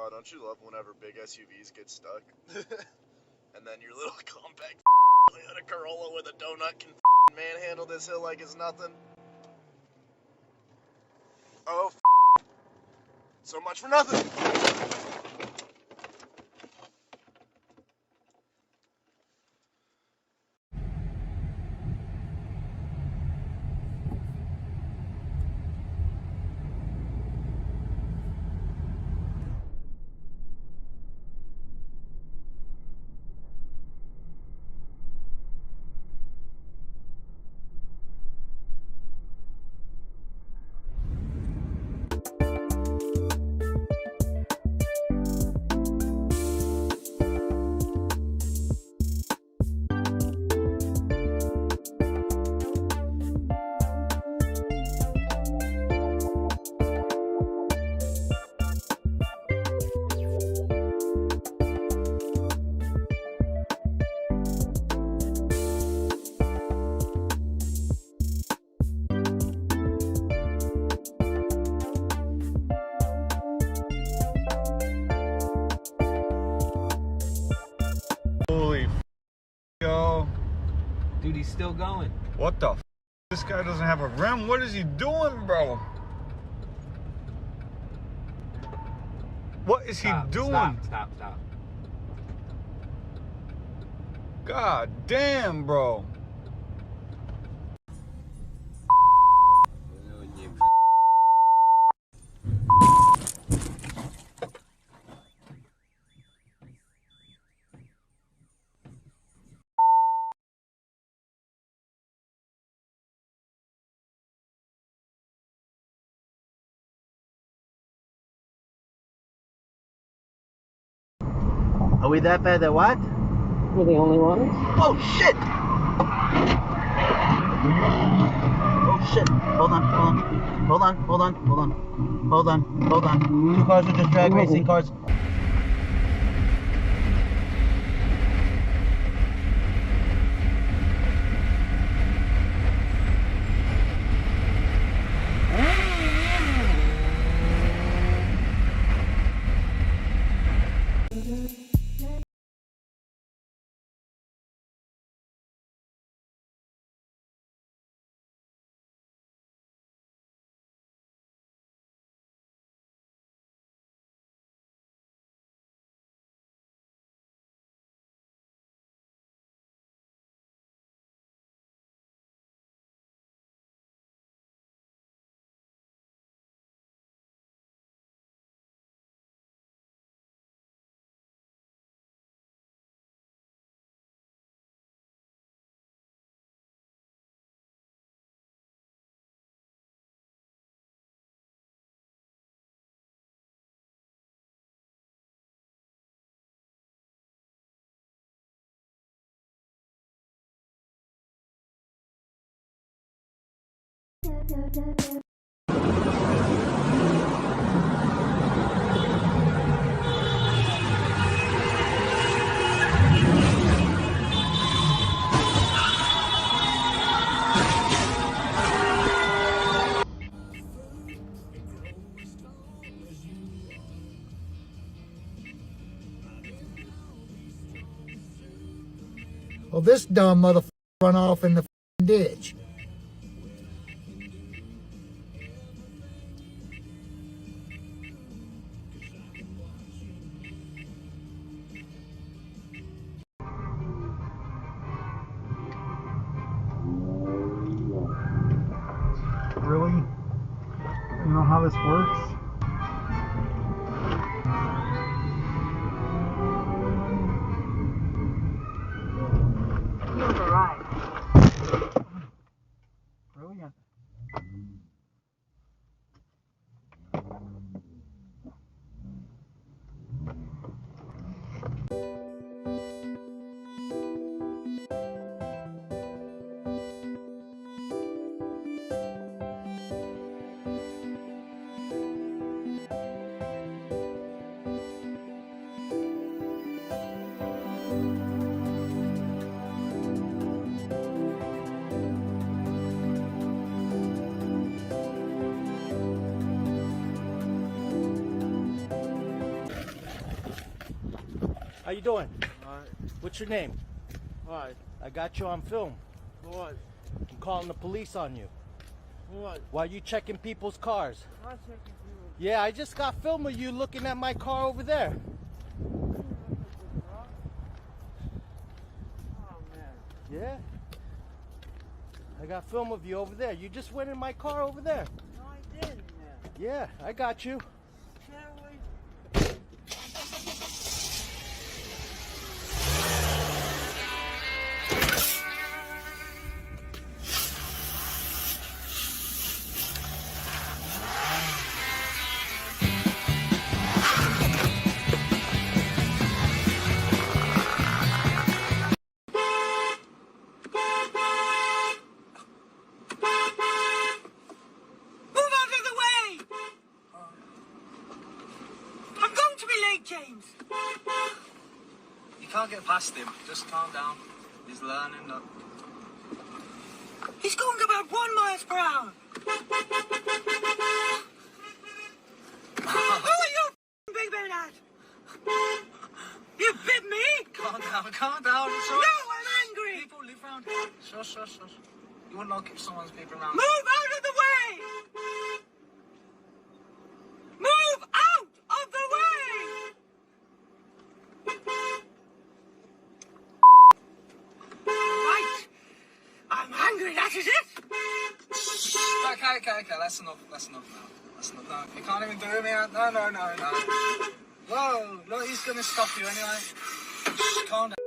Oh, don't you love whenever big SUVs get stuck? And then your little compact Toyota Corolla with a donut can manhandle this hill like it's nothing? Oh, so much for nothing! Holy yo. Dude, he's still going. What the This guy doesn't have a rim. What is he doing, bro? What is he doing? Stop. God damn, bro. Are we that bad at what? We're the only ones. Oh shit! Oh shit! Hold on. Two cars are just drag racing cars. Well, this dumb motherfucker run off in the ditch. Really? You know how this works? You're right. you doing? Alright. What's your name? What? I got you on film. What? I'm calling the police on you. What? While you checking people's cars. I'm not checking people. Yeah, I just got film of you looking at my car over there. Oh man. Yeah? I got film of you over there. You just went in my car over there. No, I didn't, man. Yeah, I got you. Get away. Move out of the way! I'm going to be late, James. You can't get past him. Just calm down. He's learning that. He's going about 1 mile per hour. Who are you, big man at? You bit me? Calm down, calm down. It's all No, right. I'm angry. People live around here. Shush, shush, shush. You wouldn't like if someone's people around. Move out of the way! Move out of the way! Right. I'm angry, that is it. Okay. That's enough now. That's enough. No, you can't even do me. No. Whoa, look, he's going to stop you anyway. Just calm down.